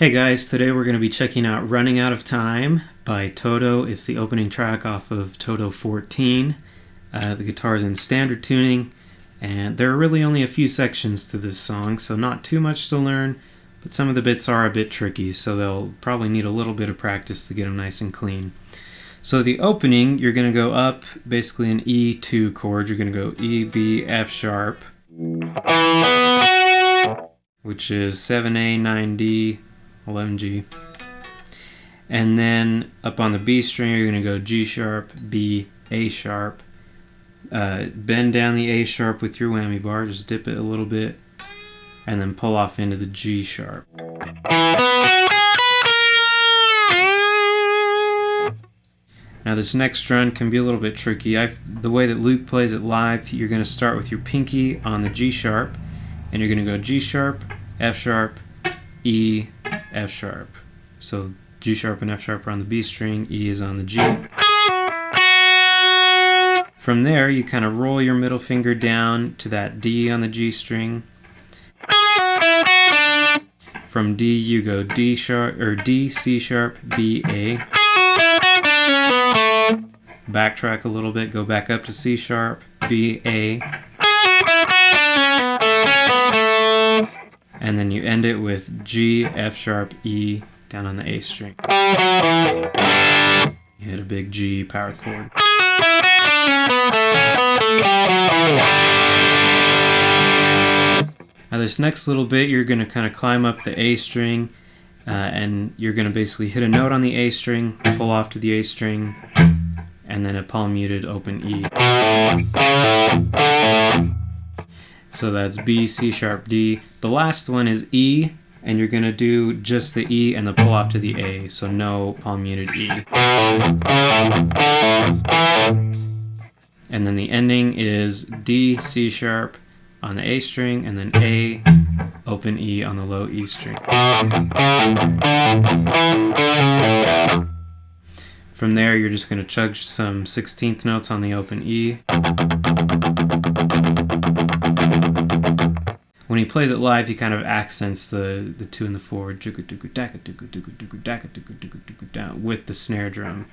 Hey guys, today we're going to be checking out Running Out of Time by Toto. It's the opening track off of Toto XIV. The guitar's in standard tuning, and there are really only a few sections to this song, so not too much to learn, but some of the bits are a bit tricky, so they'll probably need a little bit of practice to get them nice and clean. So the opening, you're going to go up, basically an E2 chord. You're going to go E, B, F sharp, which is 7A, 9D, 11G. And then up on the B string, you're going to go G sharp, B, A sharp. Bend down the A sharp with your whammy bar, just dip it a little bit, and then pull off into the G sharp. Now this next run can be a little bit tricky. The way that Luke plays it live, you're going to start with your pinky on the G sharp, and you're going to go G sharp, F sharp, E, F sharp. So G sharp and F sharp are on the B string, E is on the G. From there, you kind of roll your middle finger down to that D on the G string. From D, you go D sharp or D, C sharp, B, A. Backtrack a little bit, go back up to C sharp, B, A. And then you end it with G, F sharp, E down on the A string. You hit a big G power chord. Now this next little bit, you're going to kind of climb up the A string, and you're going to basically hit a note on the A string, pull off to the A string, and then a palm muted open E. So that's B, C sharp, D. The last one is E, and you're going to do just the E and the pull off to the A, so no palm muted E. And then the ending is D, C sharp on the A string, and then A, open E on the low E string. From there, you're just going to chug some 16th notes on the open E. When he plays it live, he kind of accents the 2 and the 4 with the snare drum.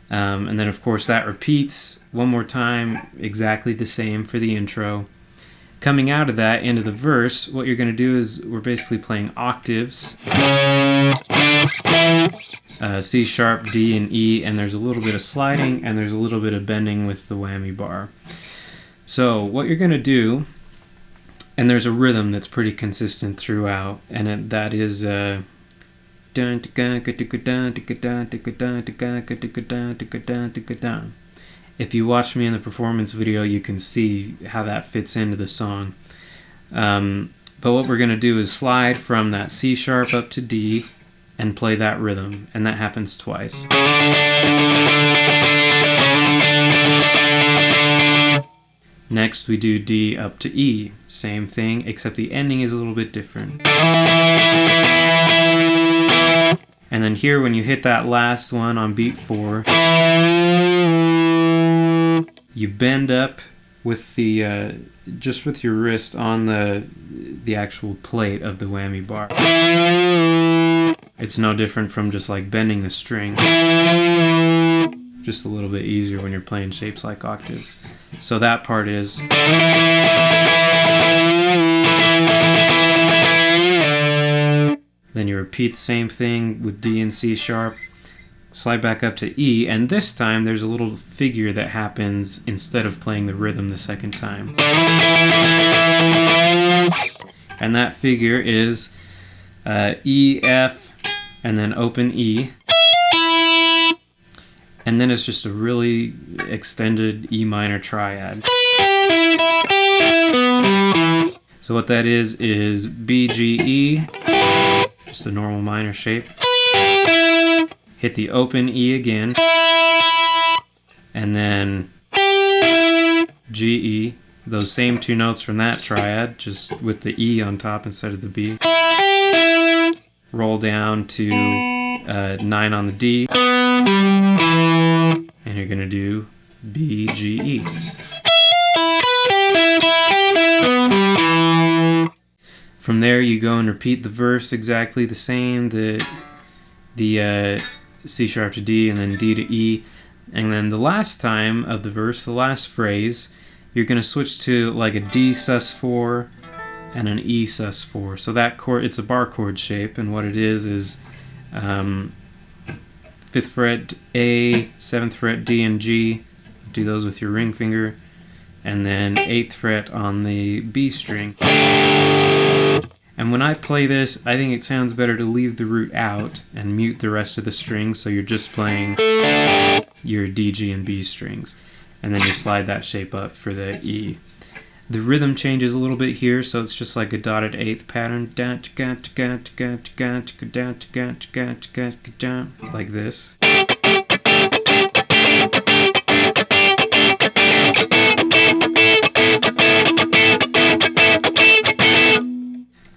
And then, of course, that repeats one more time, exactly the same for the intro. Coming out of that into the verse, what you're going to do is we're basically playing octaves. C sharp, D, and E, and there's a little bit of sliding, and there's a little bit of bending with the whammy bar. So what you're going to do, and there's a rhythm that's pretty consistent throughout, and that is if you watch me in the performance video, you can see how that fits into the song. But what we're going to do is slide from that C sharp up to D and play that rhythm, and that happens twice. Next we do D up to E, same thing, except the ending is a little bit different. And then here when you hit that last one on beat 4, you bend up with the just with your wrist on the actual plate of the whammy bar. It's no different from just like bending the string. Just a little bit easier when you're playing shapes like octaves. So that part is. Then you repeat the same thing with D and C sharp. Slide back up to E, and this time there's a little figure that happens instead of playing the rhythm the second time. And that figure is E, F, and then open E. And then it's just a really extended E minor triad. So what that is B, G, E, just a normal minor shape. Hit the open E again, and then G, E, those same 2 notes from that triad, just with the E on top instead of the B. Roll down to 9 on the D, and you're going to do B, G, E. From there, you go and repeat the verse exactly the same, the C sharp to D and then D to E. And then the last time of the verse, the last phrase, you're going to switch to like a D sus4 and an E sus4. So that chord, it's a bar chord shape, and what it is 5th fret A, 7th fret D and G. Do those with your ring finger. And then 8th fret on the B string. And when I play this, I think it sounds better to leave the root out and mute the rest of the strings, so you're just playing your D, G, and B strings. And then you slide that shape up for the E. The rhythm changes a little bit here, so it's just like a dotted eighth pattern. Like this.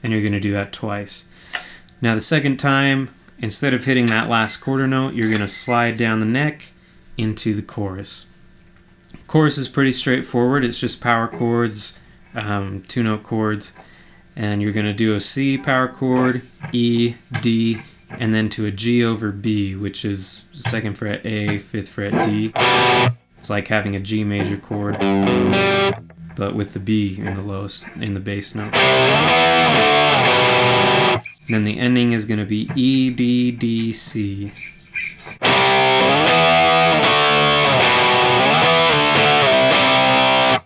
And you're going to do that twice. Now the second time, instead of hitting that last quarter note, you're going to slide down the neck into the chorus. Chorus is pretty straightforward. It's just power chords, 2-note chords, and you're going to do a C power chord, E, D, and then to a G over B, which is 2nd fret A, 5th fret D. It's like having a G major chord, but with the B in the bass note. And then the ending is going to be E, D, D, C.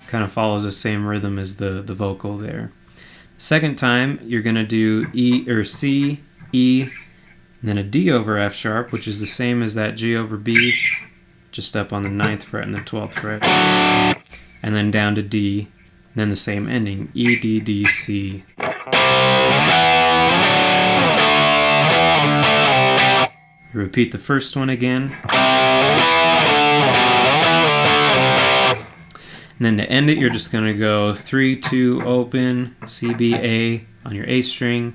Kind of follows the same rhythm as the vocal there. Second time, you're going to do E or C, E, and then a D over F sharp, which is the same as that G over B, just up on the 9th fret and the 12th fret. And then down to D, and then the same ending, E, D, D, C. You repeat the first one again. And then to end it, you're just going to go 3, 2, open, C, B, A on your A string,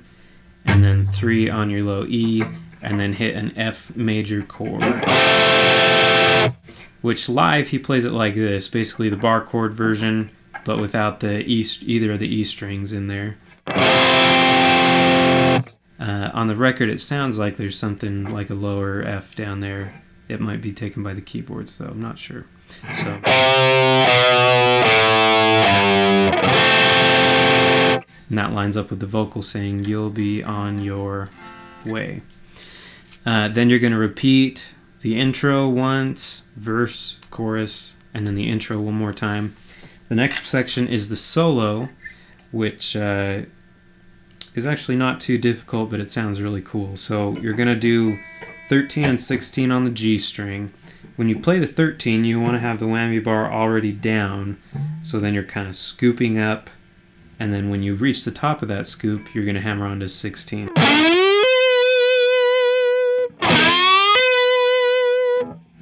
and then 3 on your low E, and then hit an F major chord. Which live, he plays it like this, basically the bar chord version, but without the either of the E strings in there. On the record, it sounds like there's something like a lower F down there. It might be taken by the keyboards, though. I'm not sure. So. And that lines up with the vocal saying, "You'll be on your way." Then you're going to repeat the intro once, verse, chorus, and then the intro one more time. The next section is the solo, which is actually not too difficult, but it sounds really cool. So you're going to do 13 and 16 on the G string. When you play the 13, you want to have the whammy bar already down, so then you're kind of scooping up, and then when you reach the top of that scoop, you're going to hammer onto 16.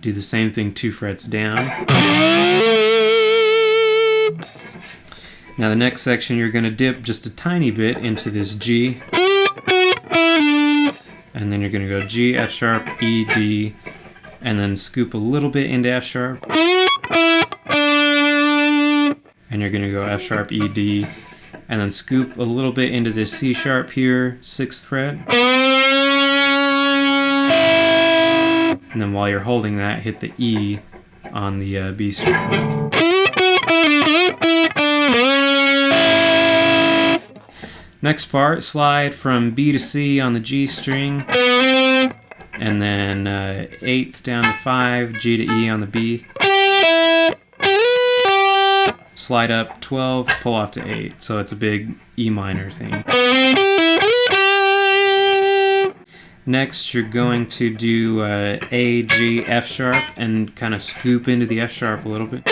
Do the same thing 2 frets down. Now the next section, you're going to dip just a tiny bit into this G, and then you're going to go G, F sharp, E, D, and then scoop a little bit into F sharp, and you're going to go F sharp, E, D, and then scoop a little bit into this C sharp here, 6th fret, and then while you're holding that, hit the E on the B string. Next part, slide from B to C on the G string, and then 8th down to 5, G to E on the B. Slide up 12, pull off to 8, so it's a big E minor thing. Next, you're going to do A, G, F sharp, and kind of scoop into the F sharp a little bit.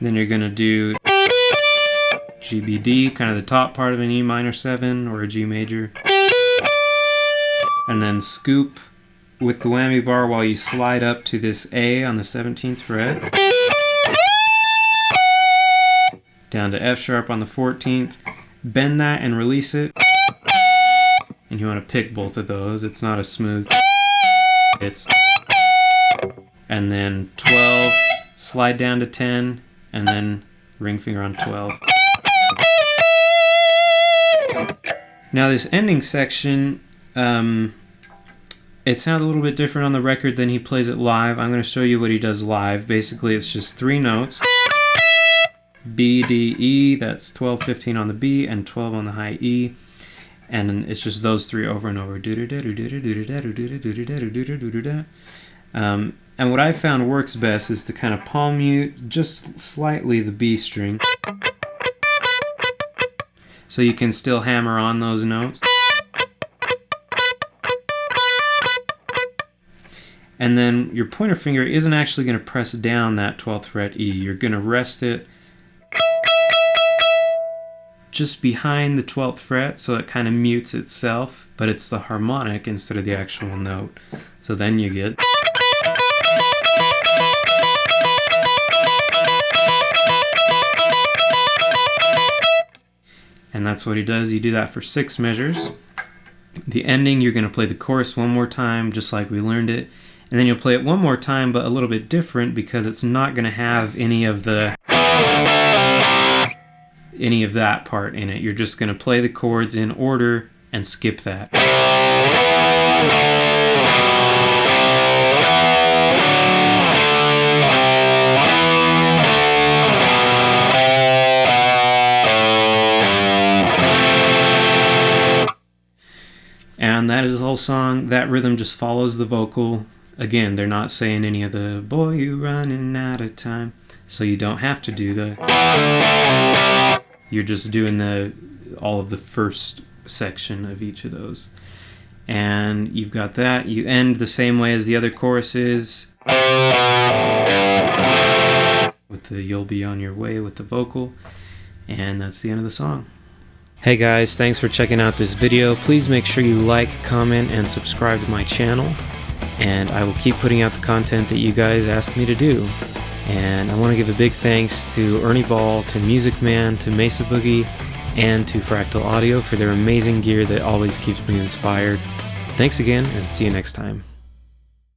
Then you're going to do G, B, D, kind of the top part of an E minor 7 or a G major. And then scoop with the whammy bar while you slide up to this A on the 17th fret. Down to F sharp on the 14th. Bend that and release it. And you want to pick both of those. It's not a smooth. And then 12 slide down to 10, and then ring finger on 12. Now this ending section, it sounds a little bit different on the record than he plays it live. I'm going to show you what he does live. Basically, it's just 3 notes. B, D, E, that's 12, 15 on the B, and 12 on the high E. And it's just those 3 over and over. And what I found works best is to kind of palm mute just slightly the B string, so you can still hammer on those notes. And then your pointer finger isn't actually going to press down that 12th fret E. You're going to rest it just behind the 12th fret, so it kind of mutes itself, but it's the harmonic instead of the actual note. So then you get... And that's what he does. You do that for 6 measures. The ending, you're going to play the chorus one more time, just like we learned it. And then you'll play it one more time, but a little bit different, because it's not going to have any of that part in it. You're just going to play the chords in order and skip that. And that is the whole song. That rhythm just follows the vocal. Again, they're not saying any of the "boy, you running out of time," so you don't have to do the... You're just doing all of the first section of each of those. And you've got that. You end the same way as the other choruses, with the "you'll be on your way" with the vocal. And that's the end of the song. Hey guys, thanks for checking out this video. Please make sure you like, comment, and subscribe to my channel. And I will keep putting out the content that you guys ask me to do. And I want to give a big thanks to Ernie Ball, to Music Man, to Mesa Boogie, and to Fractal Audio for their amazing gear that always keeps me inspired. Thanks again, and see you next time.